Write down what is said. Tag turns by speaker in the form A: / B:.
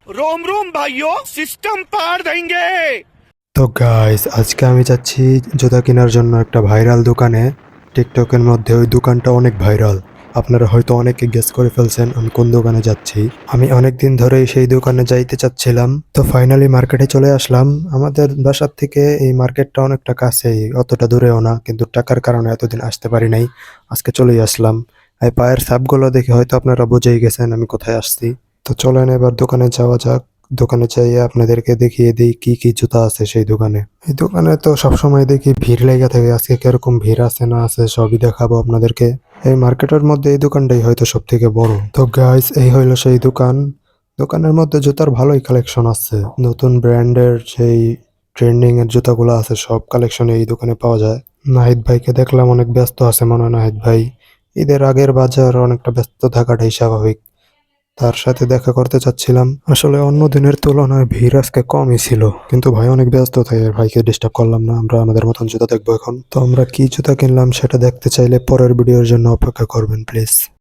A: रोम रोम भाइयों सिस्टम पार देंगे।
B: তো গাইস আজকে আমি যাচ্ছি জুতা কেনার জন্য একটা ভাইরাল দোকানে। টিকটকের মধ্যে ওই দোকানটা অনেক ভাইরাল। আপনারা হয়তো অনেকে গেস করে ফেলছেন আমি কোন দোকানে যাচ্ছি। আমি অনেক দিন ধরেই সেই দোকানে যাইতে চাচ্ছিলাম, তো ফাইনালি মার্কেটে চলে আসলাম। আমাদের বাসার থেকে এই মার্কেটটা অনেকটা কাছেই, অতটা দূরেও না, কিন্তু টাকার কারণে এতদিন আসতে পারি নাই। আজকে চলেই আসলাম। এই পায়ের ছাপগুলো দেখে হয়তো আপনারা বুঝেই গেছেন আমি কোথায় আসছি। তো চলেন এবার দোকানে যাওয়া যাক। দোকানে চাইয়ে আপনাদেরকে দেখিয়ে দিই কি কি জুতা আছে সেই দোকানে। এই দোকানে তো সবসময় দেখি ভিড় লেগে থাকে, আজকে কিরকম ভিড় আছে না আছে সবই দেখাবো আপনাদেরকে। এই মার্কেটের মধ্যে এই দোকানটাই হয়তো সব থেকে বড়। তো গাইস এই হইলো সেই দোকান। দোকানের মধ্যে জুতার ভালোই কালেকশন আছে, নতুন ব্র্যান্ডের সেই ট্রেন্ডিং এর জুতাগুলো আছে সব কালেকশন এই দোকানে পাওয়া যায়। নাহিদ ভাইকে দেখলাম অনেক ব্যস্ত আছে মনে হয় নাহিদ ভাই। ঈদের আগের বাজার অনেকটা ব্যস্ত থাকাটাই স্বাভাবিক। তার সাথে দেখা করতে চাচ্ছিলাম। আসলে অন্য দিনের তুলনায় ভিড় আজকে কমই ছিল, কিন্তু ভাই অনেক ব্যস্ত থাকে, ভাইকে ডিস্টার্ব করলাম না। আমরা আমাদের মতন জুতা দেখবো এখন। তো আমরা কি জুতা কিনলাম সেটা দেখতে চাইলে পরের ভিডিওর জন্য অপেক্ষা করবেন প্লিজ।